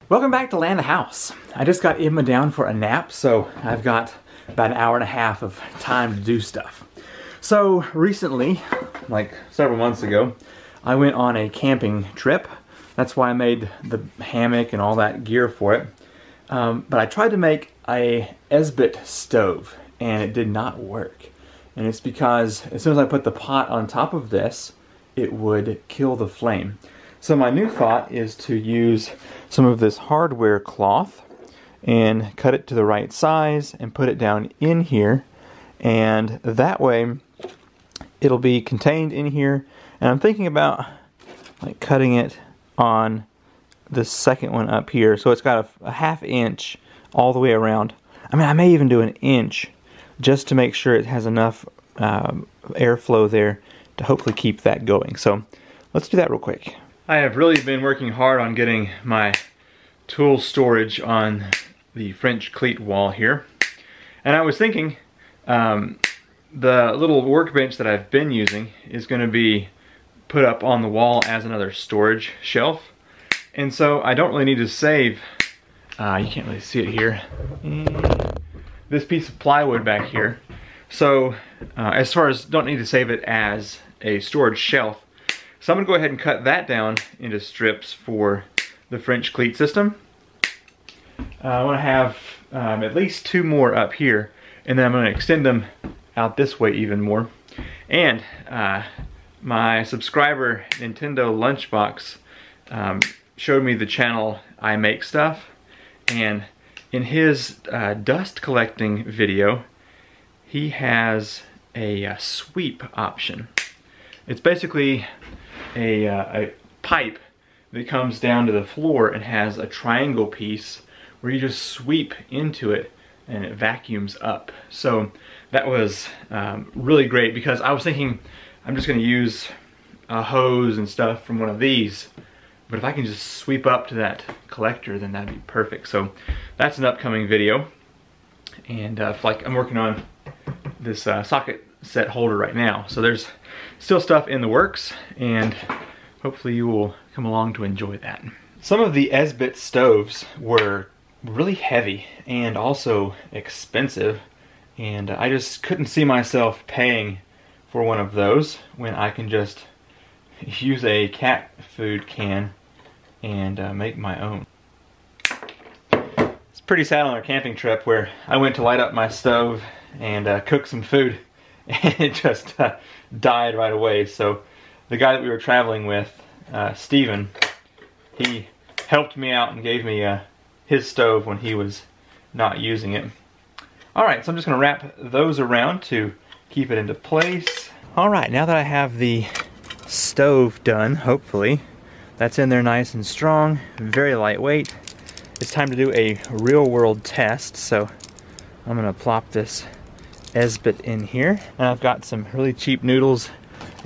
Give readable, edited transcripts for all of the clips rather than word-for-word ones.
Welcome back to Land the House. I just got Emma down for a nap, so I've got about an hour and a half of time to do stuff. So recently, like several months ago, I went on a camping trip. That's why I made the hammock and all that gear for it. But I tried to make a Esbit stove and it did not work. And it's because as soon as I put the pot on top of this, it would kill the flame. So my new thought is to use some of this hardware cloth and cut it to the right size and put it down in here, and that way it'll be contained in here. And I'm thinking about like cutting it on this second one up here, so it's got a ½ inch all the way around. I mean, I may even do an inch just to make sure it has enough airflow there to hopefully keep that going. So let's do that real quick. I have really been working hard on getting my tool storage on the French cleat wall here. And I was thinking the little workbench that I've been using is going to be put up on the wall as another storage shelf. And so I don't really need to save, you can't really see it here, this piece of plywood back here. So as far as don't need to save it as a storage shelf, so I'm going to go ahead and cut that down into strips for the French cleat system. I want to have at least 2 more up here, and then I'm going to extend them out this way even more. And my subscriber Nintendo Lunchbox showed me the channel I Make Stuff, and in his dust collecting video he has a sweep option. It's basically a pipe that comes down to the floor and has a triangle piece where you just sweep into it and it vacuums up. So that was really great, because I was thinking I'm just going to use a hose and stuff from one of these, but if I can just sweep up to that collector, then that'd be perfect. So that's an upcoming video. And like I'm working on this socket set holder right now, so there's still stuff in the works, and hopefully you will come along to enjoy that. Some of the Esbit stoves were really heavy and also expensive, and I just couldn't see myself paying for one of those when I can just use a cat food can and make my own. It's pretty sad on our camping trip where I went to light up my stove and cook some food, and it just died right away. So the guy that we were traveling with, Steven, he helped me out and gave me his stove when he was not using it. Alright, so I'm just going to wrap those around to keep it into place. Alright, now that I have the stove done, hopefully, that's in there nice and strong, very lightweight, it's time to do a real world test. So I'm going to plop this Esbit in here, and I've got some really cheap noodles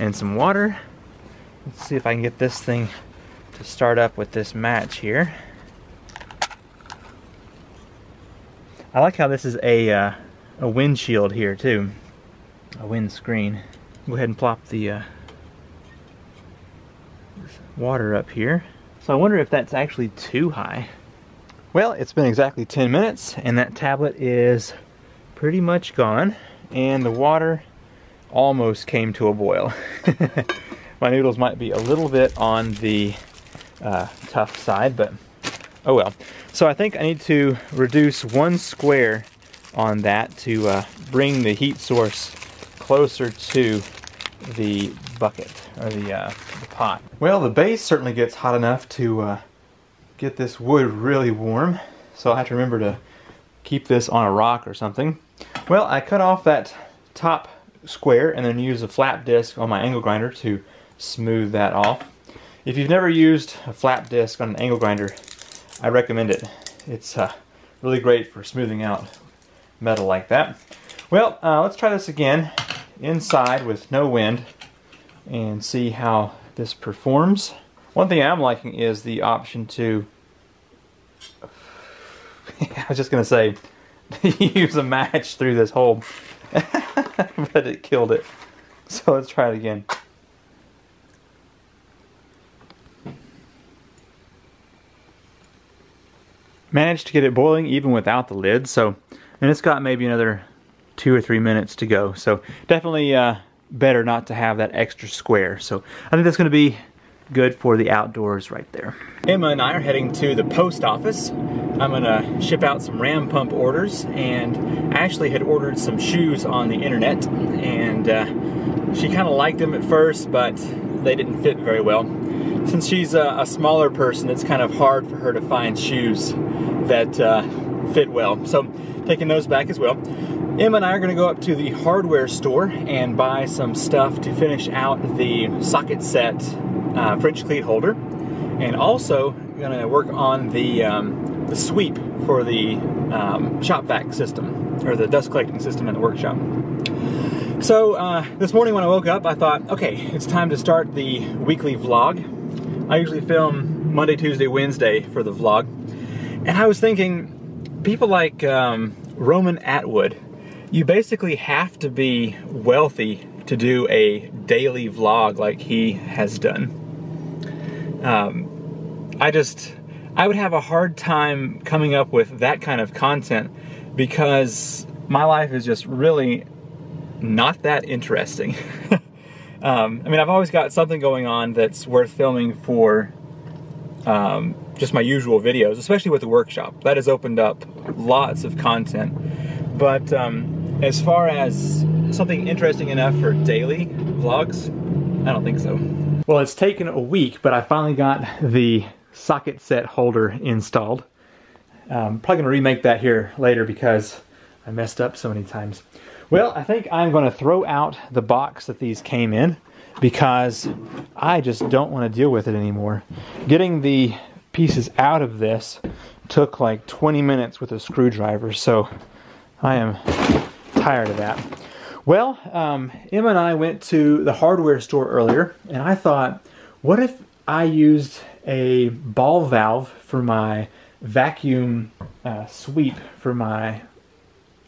and some water. Let's see if I can get this thing to start up with this match here. I like how this is a windshield here too, a windscreen. Go ahead and plop the water up here. So I wonder if that's actually too high. Well, it's been exactly 10 minutes and that tablet is pretty much gone, and the water almost came to a boil. My noodles might be a little bit on the tough side, but oh well. So I think I need to reduce 1 square on that to bring the heat source closer to the bucket, or the pot. Well, the base certainly gets hot enough to get this wood really warm, so I have to remember to keep this on a rock or something. Well, I cut off that top square and then use a flap disc on my angle grinder to smooth that off. If you've never used a flap disc on an angle grinder, I recommend it. It's really great for smoothing out metal like that. Well, let's try this again inside with no wind and see how this performs. One thing I'm liking is the option to I was just gonna say use a match through this hole, but it killed it. So let's try it again. managed to get it boiling even without the lid. So, and it's got maybe another 2 or 3 minutes to go. So definitely better not to have that extra square. So I think that's going to be good for the outdoors right there. Emma and I are heading to the post office. I'm going to ship out some Ram pump orders, and I actually had ordered some shoes on the internet, and she kind of liked them at first, but they didn't fit very well. Since she's a smaller person, it's kind of hard for her to find shoes that fit well. So taking those back as well. Emma and I are going to go up to the hardware store and buy some stuff to finish out the socket set French cleat holder, and also going to work on the sweep for the shop vac system, or the dust collecting system in the workshop. So this morning when I woke up, I thought, okay, it's time to start the weekly vlog. I usually film Monday, Tuesday, Wednesday for the vlog, and I was thinking, people like Roman Atwood, you basically have to be wealthy to do a daily vlog like he has done. I would have a hard time coming up with that kind of content because my life is just really not that interesting. I mean, I've always got something going on that's worth filming for just my usual videos, especially with the workshop. That has opened up lots of content. But as far as something interesting enough for daily vlogs, I don't think so. Well, it's taken a week, but I finally got the socket set holder installed. Probably going to remake that here later because I messed up so many times. Well, I think I'm going to throw out the box that these came in because I just don't want to deal with it anymore. Getting the pieces out of this took like 20 minutes with a screwdriver, so I am tired of that. Well, Emma and I went to the hardware store earlier, and I thought, what if I used a ball valve for my vacuum sweep for my,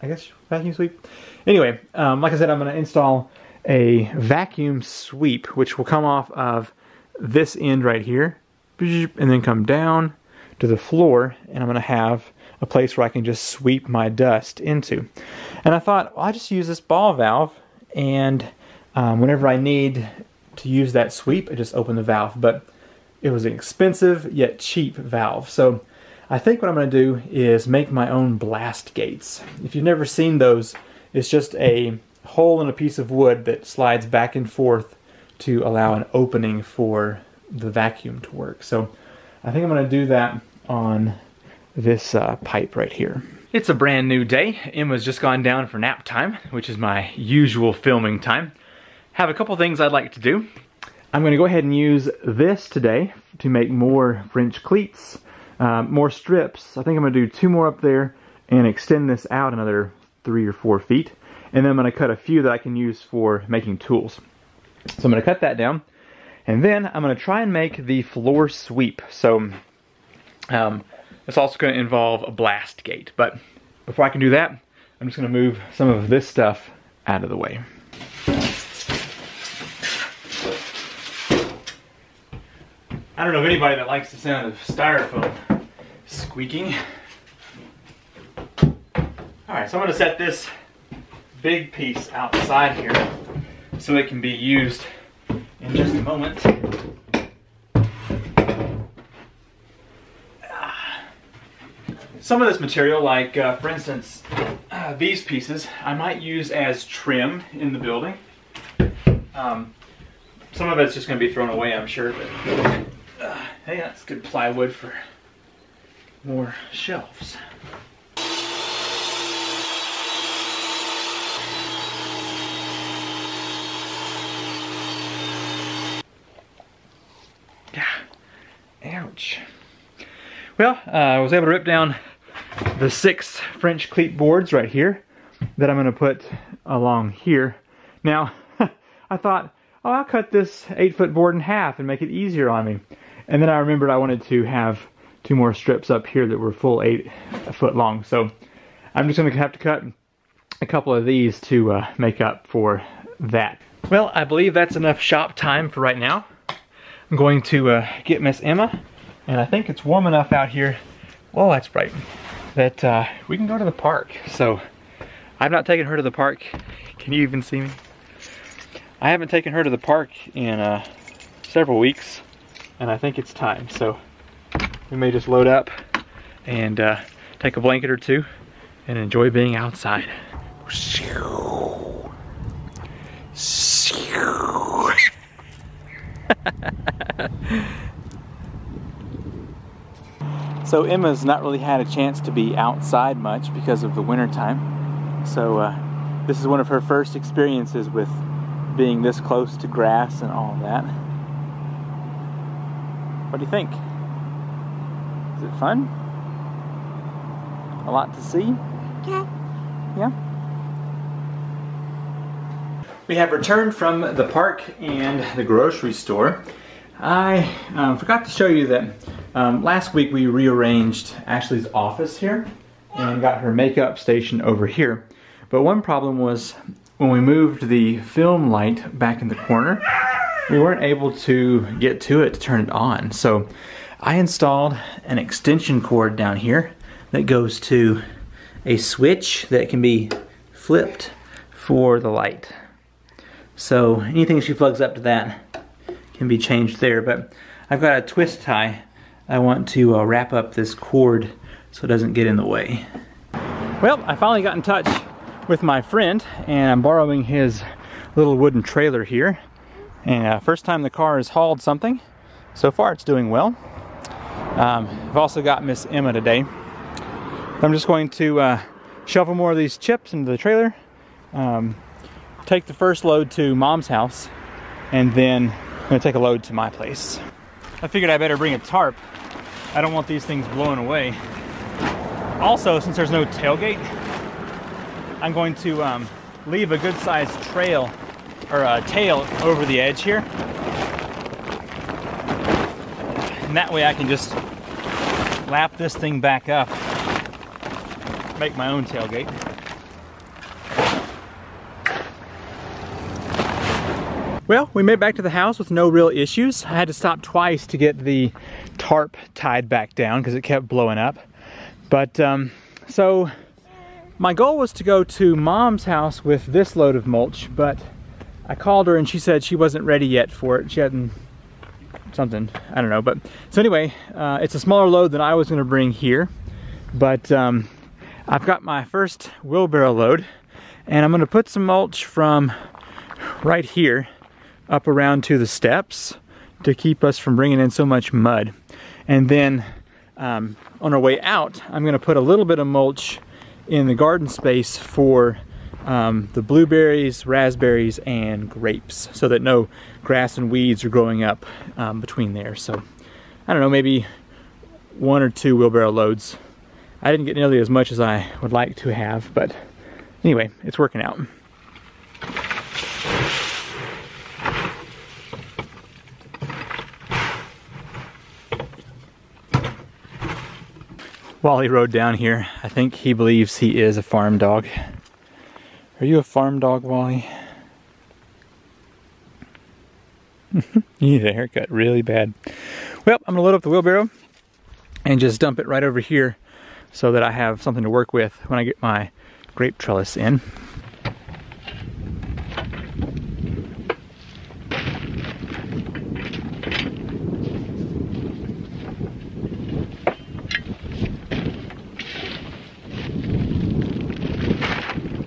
I guess, vacuum sweep? Anyway, like I said, I'm going to install a vacuum sweep, which will come off of this end right here, and then come down to the floor, and I'm going to have a place where I can just sweep my dust into. And I thought, well, I'll just use this ball valve, and whenever I need to use that sweep, I just open the valve. But it was an expensive yet cheap valve. So I think what I'm going to do is make my own blast gates. If you've never seen those, it's just a hole in a piece of wood that slides back and forth to allow an opening for the vacuum to work. So I think I'm going to do that on this pipe right here. It's a brand new day. Emma's just gone down for nap time, which is my usual filming time. Have a couple things I'd like to do. I'm going to go ahead and use this today to make more French cleats, more strips. I think I'm going to do 2 more up there and extend this out another 3 or 4 feet. And then I'm going to cut a few that I can use for making tools. So I'm going to cut that down. And then I'm going to try and make the floor sweep. So it's also going to involve a blast gate. But before I can do that, I'm just going to move some of this stuff out of the way. I don't know of anybody that likes the sound of styrofoam squeaking. Alright, so I'm going to set this big piece outside here so it can be used in just a moment. Some of this material, like for instance these pieces, I might use as trim in the building. Some of it's just going to be thrown away, I'm sure, but hey, that's good plywood for more shelves. Ouch. Well, I was able to rip down the 6 French cleat boards right here that I'm going to put along here. Now, I thought, oh, I'll cut this 8-foot board in half and make it easier on me. And then I remembered I wanted to have 2 more strips up here that were full 8 foot long. So I'm just going to have to cut a couple of these to make up for that. Well, I believe that's enough shop time for right now. I'm going to get Miss Emma, and I think it's warm enough out here oh, that's bright, that we can go to the park. So I've not taken her to the park. Can you even see me? I haven't taken her to the park in several weeks, and I think it's time. So we may just load up and take a blanket or two and enjoy being outside. So Emma's not really had a chance to be outside much because of the winter time. So this is one of her first experiences with being this close to grass and all of that. What do you think? Is it fun? A lot to see? Yeah. Yeah? We have returned from the park and the grocery store. I forgot to show you that last week we rearranged Ashley's office here and got her makeup station over here. But one problem was when we moved the film light back in the corner, we weren't able to get to it to turn it on. So I installed an extension cord down here that goes to a switch that can be flipped for the light. So anything she plugs up to that can be changed there. But I've got a twist tie. I want to wrap up this cord so it doesn't get in the way. Well, I finally got in touch with my friend, and I'm borrowing his little wooden trailer here. And first time the car has hauled something. So far it's doing well. I've also got Miss Emma today. I'm just going to shovel more of these chips into the trailer, take the first load to Mom's house, and then I'm going to take a load to my place. I figured I better bring a tarp. I don't want these things blowing away. Also, since there's no tailgate, I'm going to leave a good sized trail or a tail over the edge here. And that way I can just lap this thing back up, make my own tailgate. Well, we made it back to the house with no real issues. I had to stop twice to get the tarp tied back down because it kept blowing up. But so my goal was to go to Mom's house with this load of mulch, but I called her and she said she wasn't ready yet for it. She hadn't something, I don't know. But so anyway, it's a smaller load than I was going to bring here. But I've got my first wheelbarrow load, and I'm going to put some mulch from right here up around to the steps to keep us from bringing in so much mud. And then on our way out, I'm going to put a little bit of mulch in the garden space for the blueberries, raspberries, and grapes, so that no grass and weeds are growing up between there. So I don't know, maybe 1 or 2 wheelbarrow loads. I didn't get nearly as much as I would like to have, but anyway, it's working out. Wally rode down here. I think he believes he is a farm dog. Are you a farm dog, Wally? You need a haircut really bad. Well, I'm gonna load up the wheelbarrow and just dump it right over here so that I have something to work with when I get my grape trellis in.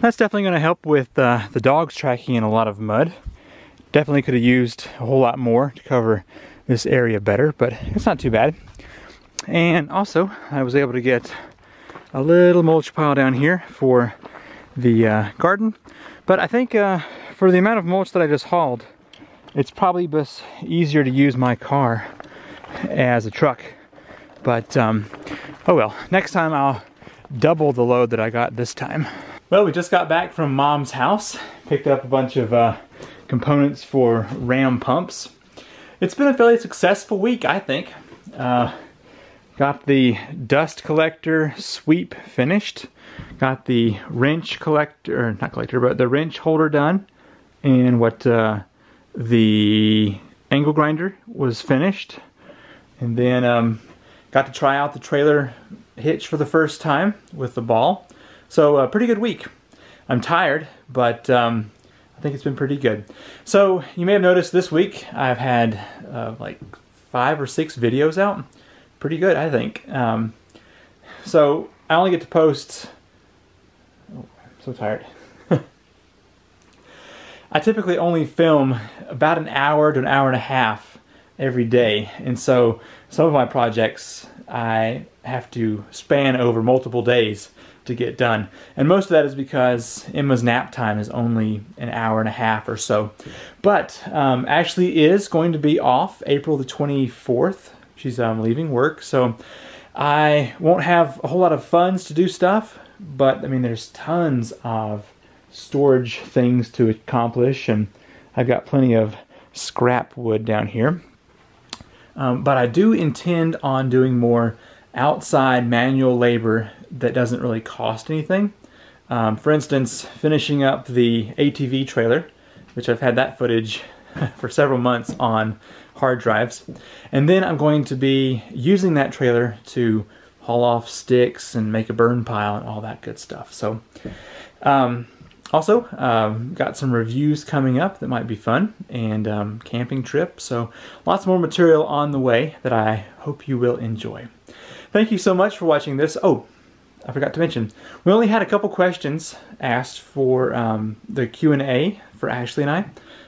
That's definitely going to help with the dogs tracking in a lot of mud. Definitely could have used a whole lot more to cover this area better, but it's not too bad. And also, I was able to get a little mulch pile down here for the garden. But I think for the amount of mulch that I just hauled, it's probably just easier to use my car as a truck. But, oh well, next time I'll double the load that I got this time. Well, we just got back from Mom's house, picked up a bunch of components for ram pumps. It's been a fairly successful week, I think. Got the dust collector sweep finished, got the wrench collector, or not collector, but the wrench holder done, and what the angle grinder was finished. And then got to try out the trailer hitch for the first time with the ball. So a pretty good week. I'm tired, but I think it's been pretty good. So you may have noticed this week I've had like 5 or 6 videos out. Pretty good, I think. So I only get to post... Oh, I'm so tired. I typically only film about an hour to an hour and a half every day, and so some of my projects I have to span over multiple days to get done. And most of that is because Emma's nap time is only an hour and a half or so. But Ashley is going to be off April the 24th. She's leaving work, so I won't have a whole lot of funds to do stuff, but I mean there's tons of storage things to accomplish, and I've got plenty of scrap wood down here. But I do intend on doing more outside manual labor that doesn't really cost anything. For instance, finishing up the ATV trailer, which I've had that footage for several months on hard drives. And then I'm going to be using that trailer to haul off sticks and make a burn pile and all that good stuff. So also, got some reviews coming up that might be fun, and camping trip. So lots more material on the way that I hope you will enjoy. Thank you so much for watching this. Oh, I forgot to mention, we only had a couple questions asked for the Q&A for Ashley and I.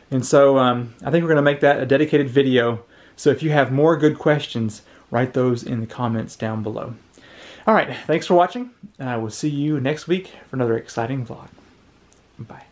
And so I think we're going to make that a dedicated video. So if you have more good questions, write those in the comments down below. All right, thanks for watching. I will see you next week for another exciting vlog. Bye.